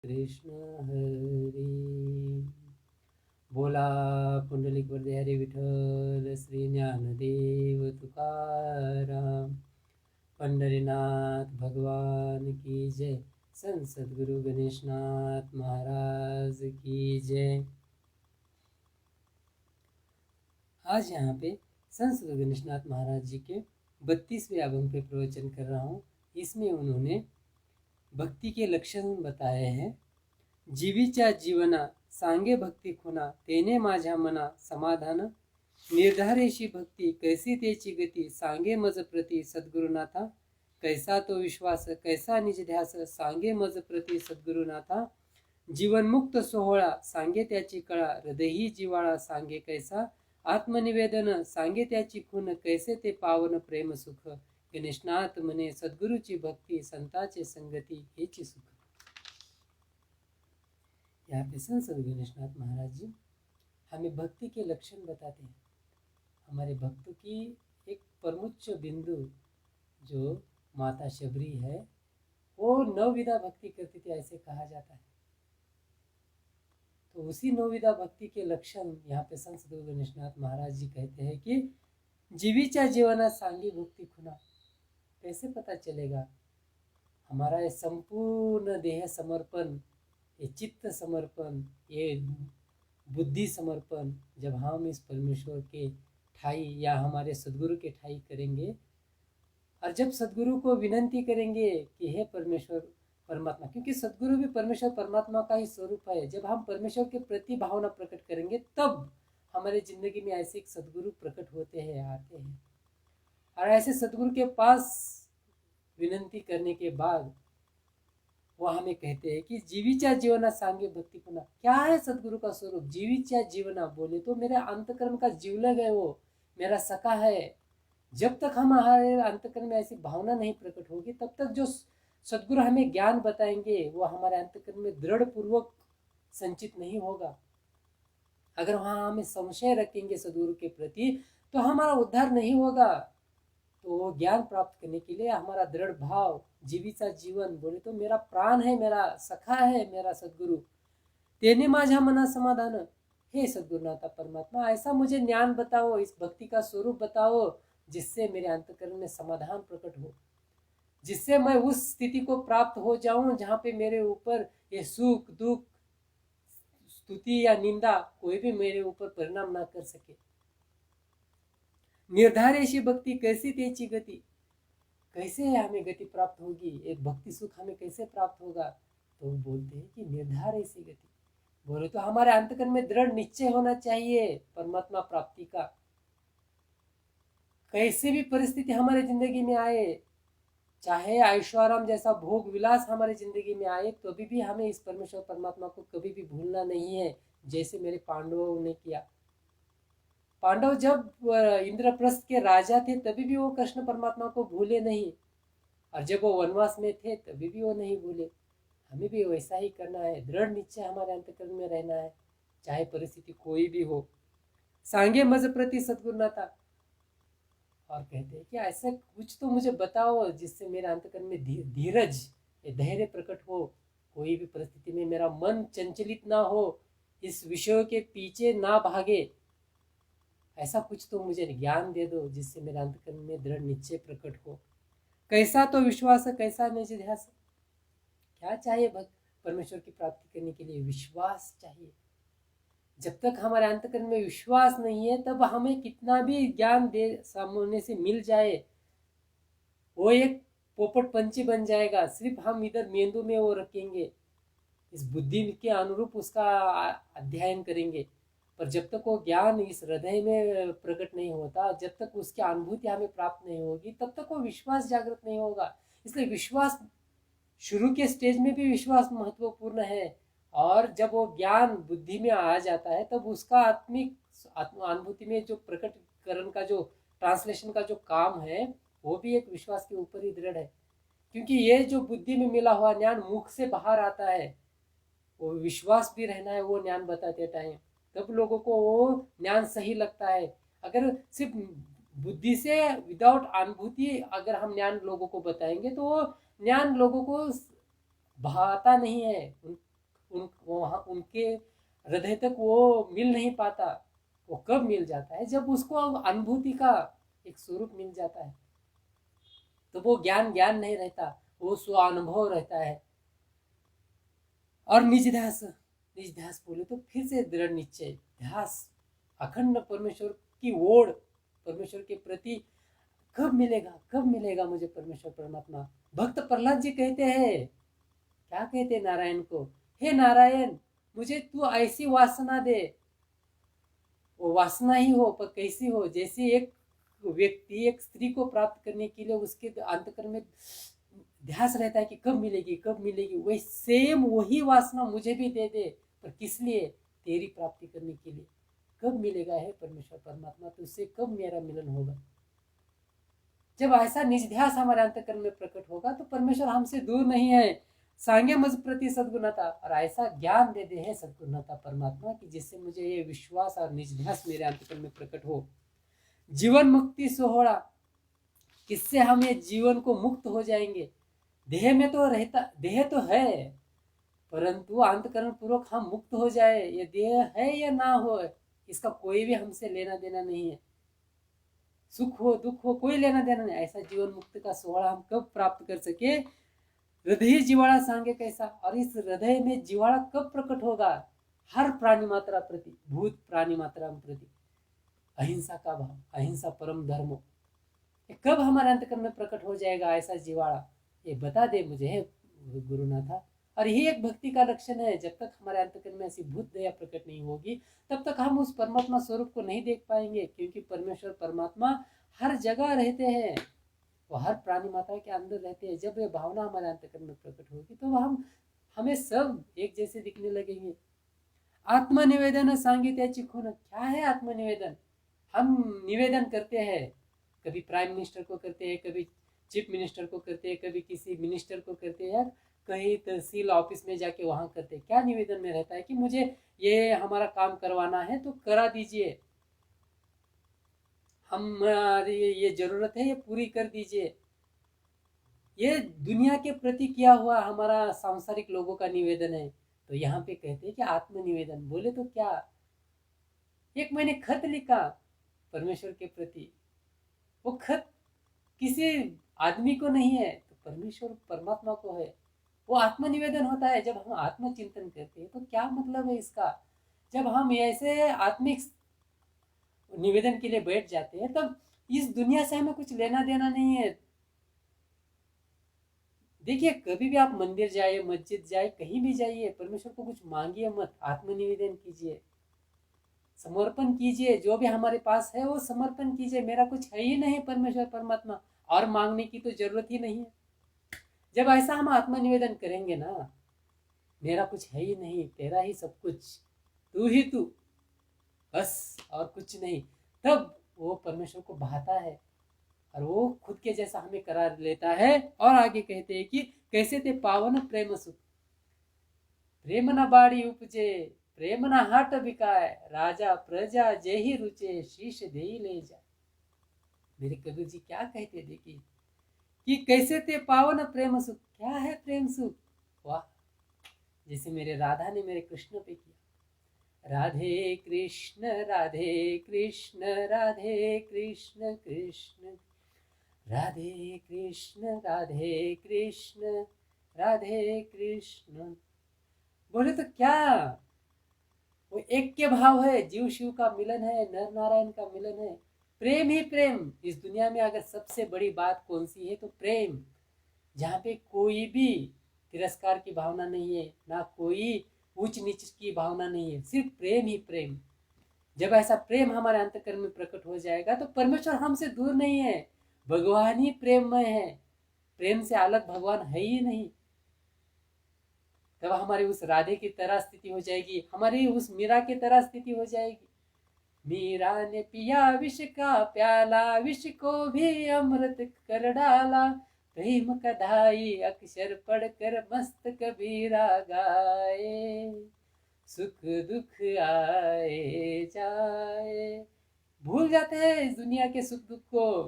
कृष्ण हरी। बोला पुंडलिक वरदे हरी विठ्ठल श्री ज्ञानदेव तुकाराम। पंढरीनाथ भगवान की जय। संत सद्गुरु गणेशनाथ महाराज की जय। आज यहाँ पे संत सद्गुरु गणेशनाथ महाराज जी के 32वें अभंग पे प्रवचन कर रहा हूँ। इसमें उन्होंने भक्ति के लक्षण बताए हैं। जीवीच्या जीवना सांगे भक्ती खुना, तेने माझ्या मना समाधान। निर्धारेशी भक्ती कैसी तेची गती, सांगे मज प्रती सद्गुरुनाथा। कैसा तो विश्वास कैसा निज ध्यास, सांगे मज प्रती सद्गुरुनाथा। जीवनमुक्त सोहळा सांगे त्याची कळा, हृदयी जिवाळा सांगे कैसा। आत्मनिवेदन सांगे त्याची खून, कैसे ते पावन प्रेम सुख। गणेशनाथ म्हणे सद्गुरुची भक्ती, संताचे संगती हेची सुख। यहाँ पे संत गणेशनाथ महाराज जी हमें भक्ति के लक्षण बताते हैं। हमारे भक्तों की एक परमुच्च बिंदु जो माता शबरी है, वो 9 विधा भक्ति करती थी, ऐसे कहा जाता है। तो उसी 9 विधा भक्ति के लक्षण यहाँ पे संत गणेशनाथ महाराज जी कहते हैं कि जीवीच्या जीवना सांगी भक्ति खुना। कैसे पता चलेगा? हमारा ये संपूर्ण देह समर्पण, ये चित्त समर्पण, ये बुद्धि समर्पण जब हम इस परमेश्वर के ठाई या हमारे सद्गुरु के ठाई करेंगे, और जब सद्गुरु को विनंती करेंगे कि हे परमेश्वर परमात्मा, क्योंकि सद्गुरु भी परमेश्वर परमात्मा का ही स्वरूप है, जब हम परमेश्वर के प्रति भावना प्रकट करेंगे तब हमारे जिंदगी में ऐसे एक सद्गुरु प्रकट होते हैं, आते हैं। और ऐसे सद्गुरु के पास विनंती करने के बाद वो हमें कहते हैं कि जीवीच्या जीवना सांगे भक्ति पुना। क्या है सद्गुरु का स्वरूप? जीवीच्या जीवना बोले तो मेरे अंतकरण का जीवलग है, वो मेरा सखा है। जब तक हमारे अंतकरण में ऐसी भावना नहीं प्रकट होगी, तब तक जो सद्गुरु हमें ज्ञान बताएंगे वो हमारे अंतकरण में दृढ़ पूर्वक संचित नहीं होगा। अगर वहाँ हमें संशय रखेंगे सद्गुरु के प्रति, तो हमारा उद्धार नहीं होगा। तो वो ज्ञान प्राप्त करने के लिए हमारा दृढ़ भाव, जीवीचा जीवन बोले तो मेरा प्राण है, मेरा सखा है, मेरा सद्गुरु। तेने माझ्या मना समाधान। हे सद्गुरुनाथा परमात्मा, ऐसा मुझे ज्ञान बताओ, इस भक्ति का स्वरूप बताओ, जिससे मेरे अंतकरण में समाधान प्रकट हो, जिससे मैं उस स्थिति को प्राप्त हो जाऊं जहाँ पे मेरे ऊपर ये सुख दुख स्तुति या निंदा कोई भी मेरे ऊपर परिणाम ना कर सके। निर्धारेशी भक्ति कैसी तेची गति, कैसे हमें गति प्राप्त होगी, एक भक्ति सुख हमें कैसे प्राप्त होगा? तो वो बोलते हैं कि निर्धार ऐसी गति बोले तो हमारे अंतकरण में दृढ़ निश्चय होना चाहिए परमात्मा प्राप्ति का। कैसे भी परिस्थिति हमारे जिंदगी में आए, चाहे ऐश्वर्य जैसा भोग विलास हमारे जिंदगी में आए, तो भी हमें इस परमेश्वर परमात्मा को कभी भी भूलना नहीं है, जैसे मेरे पांडवों ने किया। पांडव जब इंद्रप्रस्थ के राजा थे तभी भी वो कृष्ण परमात्मा को भूले नहीं, और जब वो वनवास में थे तभी भी वो नहीं भूले। हमें भी वैसा ही करना है, दृढ़ निश्चय हमारे अंतकरण में रहना है, चाहे परिस्थिति कोई भी हो। सांगे मज प्रति सद्गुरुनाथा, और कहते हैं कि ऐसा कुछ तो मुझे बताओ जिससे मेरे अंतकरण में धीरज, धैर्य प्रकट हो, कोई भी परिस्थिति में मेरा मन चंचलित ना हो, इस विषय के पीछे ना भागे। ऐसा कुछ तो मुझे ज्ञान दे दो जिससे मेरे अंतकरण में दृढ़ निश्चय प्रकट हो। कैसा तो विश्वास कैसा निज ध्यास। क्या चाहिए परमेश्वर की प्राप्ति करने के लिए? विश्वास चाहिए। जब तक हमारे अंतकरण में विश्वास नहीं है, तब हमें कितना भी ज्ञान दे सामने से मिल जाए, वो एक पोपट पंछी बन जाएगा। सिर्फ हम इधर मेंदू में वो रखेंगे, इस बुद्धि के अनुरूप उसका अध्ययन करेंगे, पर जब तक वो ज्ञान इस हृदय में प्रकट नहीं होता, जब तक उसकी अनुभूति हमें प्राप्त नहीं होगी, तब तक वो विश्वास जागृत नहीं होगा। इसलिए विश्वास शुरू के स्टेज में भी विश्वास महत्वपूर्ण है, और जब वो ज्ञान बुद्धि में आ जाता है तब उसका आत्मिक अनुभूति में जो प्रकटीकरण का, जो ट्रांसलेशन का जो काम है, वो भी एक विश्वास के ऊपर ही दृढ़ है। क्योंकि ये जो बुद्धि में मिला हुआ ज्ञान मुख से बाहर आता है, वो विश्वास भी रहना है वो ज्ञान बताते टाइम, तब लोगों को वो ज्ञान सही लगता है। अगर सिर्फ बुद्धि से विदाउट अनुभूति अगर हम ज्ञान लोगों को बताएंगे, तो वो ज्ञान लोगों को भाता नहीं है, वहाँ उनके हृदय तक वो मिल नहीं पाता। वो कब मिल जाता है? जब उसको अनुभूति का एक स्वरूप मिल जाता है। तो वो ज्ञान ज्ञान नहीं रहता, वो स्वानुभव रहता है। और निज ध्यास बोले तो फिर से दृढ़ निश्चय, ध्यास, अखंड परमेश्वर की ओर, परमेश्वर के प्रति कब मिलेगा मुझे परमेश्वर परमात्मा। भक्त प्रहलाद जी कहते हैं, क्या कहते हैं नारायण को, हे नारायण मुझे तू ऐसी वासना दे। वो वासना ही हो, पर कैसी हो? जैसे एक व्यक्ति एक स्त्री को प्राप्त करने के लिए उसके अंतःकरण में ध्यास रहता है कि कब मिलेगी, वही सेम वही वासना मुझे भी दे दे। पर किस लिए? तेरी प्राप्ति करने के लिए। कब मिलेगा है परमेश्वर परमात्मा, तुझसे कब मेरा मिलन होगा? जब ऐसा निज ध्यास हमारे अंतःकरण में प्रकट होगा तो परमेश्वर हमसे दूर नहीं है। सांगे मुझ प्रति सद्गुणता, और ऐसा ज्ञान दे दे है सद्गुणता परमात्मा कि जिससे मुझे ये विश्वास और निज ध्यास मेरे अंतःकरण में प्रकट हो। जीवन मुक्ति सोहरा, किससे हम ये जीवन को मुक्त हो जाएंगे। देह में तो रहता, देह तो है, परंतु अंतःकरण पूर्वक हम मुक्त हो जाए, ये देह है या ना हो इसका कोई भी हमसे लेना देना नहीं है। सुख हो दुख हो कोई लेना देना नहीं। ऐसा जीवन मुक्त का सोहरा हम कब प्राप्त कर सके? हृदय जिवाड़ा सांगे कैसा, और इस हृदय में जिवाड़ा कब प्रकट होगा? हर प्राणी मात्रा प्रति, भूत प्राणी मात्रा प्रति अहिंसा का भाव, अहिंसा परम धर्म, कब हमारे अंतःकरण में प्रकट हो जाएगा ऐसा जिवाड़ा? ये बता दे मुझे गुरुनाथा। और यही एक भक्ति का लक्षण है। जब तक हमारे अंतःकरण में ऐसी भूत दया प्रकट नहीं होगी तब तक हम उस परमात्मा स्वरूप को नहीं देख पाएंगे, क्योंकि परमेश्वर परमात्मा हर जगह रहते हैं, वो हर प्राणी माता के अंदर रहते हैं। जब ये भावना हमारे अंतःकरण में प्रकट होगी तो हमें सब एक जैसे दिखने लगेंगे। आत्मनिवेदन सांगित्याची खून, क्या है आत्मनिवेदन? हम निवेदन करते हैं, कभी प्राइम मिनिस्टर को करते हैं, कभी चीफ मिनिस्टर को करते हैं, कभी किसी मिनिस्टर को करते हैं, कहीं तहसील ऑफिस में जाके वहां करते हैं। क्या निवेदन में रहता है कि मुझे ये हमारा काम करवाना है तो करा दीजिए, हमारी ये जरूरत है ये पूरी कर दीजिए। ये दुनिया के प्रति किया हुआ हमारा सांसारिक लोगों का निवेदन है। तो यहाँ पे कहते हैं कि आत्मनिवेदन बोले तो क्या? एक मैंने खत लिखा परमेश्वर के प्रति, वो खत किसी आदमी को नहीं है, तो परमेश्वर परमात्मा को है। वो आत्मनिवेदन होता है। जब हम आत्मचिंतन करते हैं तो क्या मतलब है इसका? जब हम ऐसे आत्मिक निवेदन के लिए बैठ जाते हैं तब इस दुनिया से हमें कुछ लेना देना नहीं है। देखिए, कभी भी आप मंदिर जाइए, मस्जिद जाइए, कहीं भी जाइए, परमेश्वर को कुछ मांगिए मत, आत्मनिवेदन कीजिए, समर्पण कीजिए। जो भी हमारे पास है वो समर्पण कीजिए। मेरा कुछ है ही नहीं परमेश्वर परमात्मा, और मांगने की तो जरूरत ही नहीं है। जब ऐसा हम आत्मनिवेदन करेंगे ना, मेरा कुछ है ही नहीं, तेरा ही सब कुछ, तू ही तू, बस और कुछ नहीं, तब वो परमेश्वर को भाता है और वो खुद के जैसा हमें करार लेता है। और आगे कहते हैं कि कैसे ते पावन प्रेम सुख, प्रेम न बाड़ी उपजे, प्रेम न हाट बिकाए, राजा प्रजा जेहि रुचे, शीश देई ले जाए। मेरे कबीर जी क्या कहते, देखिए कि कैसे ते पावन प्रेम सुख। क्या है प्रेम सुख? वाह, जैसे मेरे राधा ने मेरे कृष्ण पे किया, राधे कृष्ण राधे कृष्ण राधे कृष्ण कृष्ण राधे कृष्ण राधे कृष्ण राधे कृष्ण। बोले तो क्या? वो एक के भाव है, जीव शिव का मिलन है, नर नारायण का मिलन है, प्रेम ही प्रेम। इस दुनिया में अगर सबसे बड़ी बात कौन सी है तो प्रेम, जहाँ पे कोई भी तिरस्कार की भावना नहीं है, ना कोई ऊंच नीच की भावना नहीं है, सिर्फ प्रेम ही प्रेम। जब ऐसा प्रेम हमारे अंतःकरण में प्रकट हो जाएगा तो परमेश्वर हमसे दूर नहीं है, भगवान ही प्रेममय है, प्रेम से अलग भगवान है ही नहीं। तब हमारी उस राधे की तरह स्थिति हो जाएगी, हमारी उस मीरा की तरह स्थिति हो जाएगी। मीरा ने पिया विष का प्याला, विष को भी अमृत कर डाला, प्रेम कढ़ाई अक्षर पढ़कर मस्त कबीरा गाए, सुख दुख आए जाए। भूल जाते हैं इस दुनिया के सुख दुख को,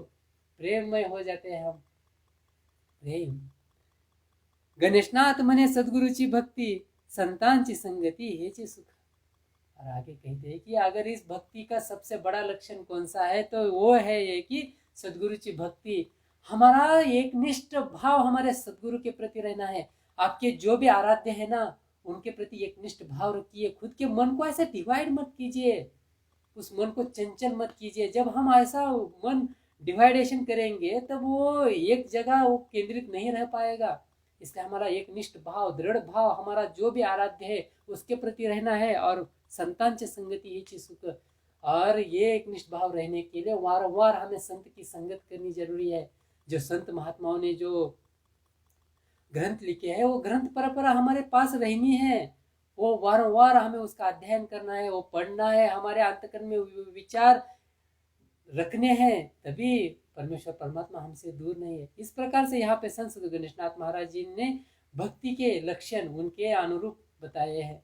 प्रेममय हो जाते हैं हम। प्रेम गणेशनाथ मने सद्गुरुची भक्ती, संतांची संगती हेचे सुख। और आगे कहते हैं कि अगर इस भक्ति का सबसे बड़ा लक्षण कौन सा है तो वो है ये कि सदगुरुची भक्ति, हमारा एक निष्ठ भाव हमारे सदगुरु के प्रति रहना है। आपके जो भी आराध्य है ना, उनके प्रति एक निष्ठ भाव रखिए। खुद के मन को ऐसे डिवाइड मत कीजिए, उस मन को चंचल मत कीजिए। जब हम ऐसा मन डिवाइडेशन करेंगे तब वो एक जगह वो केंद्रित नहीं रह पाएगा। इसलिए हमारा एक निष्ठ भाव, दृढ़ भाव, हमारा जो भी आराध्य है उसके प्रति रहना है। और संतान से संगति ये चीज सुख। और ये एक निष्ठ भाव रहने के लिए वारंवार हमें संत की संगत करनी जरूरी है। जो संत महात्माओं ने जो ग्रंथ लिखे हैं वो ग्रंथ परंपरा हमारे पास रहनी है। वो वारंवार हमें उसका अध्ययन करना है, वो पढ़ना है, हमारे अंतःकरण में विचार रखने हैं, तभी परमेश्वर परमात्मा हमसे दूर नहीं है। इस प्रकार से यहाँ पे संत सद्गुरु गणेशनाथ महाराज जी ने भक्ति के लक्षण उनके अनुरूप बताए हैं।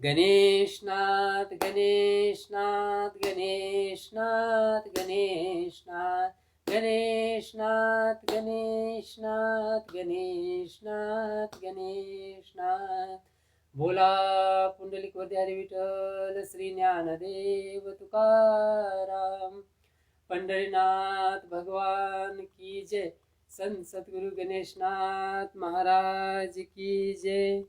गणेशनाथ गणेशनाथ गणेशनाथ गणेशनाथ गणेशनाथ गणेशनाथ गणेशनाथ गणेशनाथ। बोला पुंडलिक वरदारी विठ्ठल श्री ज्ञानदेव तुकाराम। पंढरीनाथ भगवान की जय। संत सद्गुरु गणेशनाथ महाराज की जय।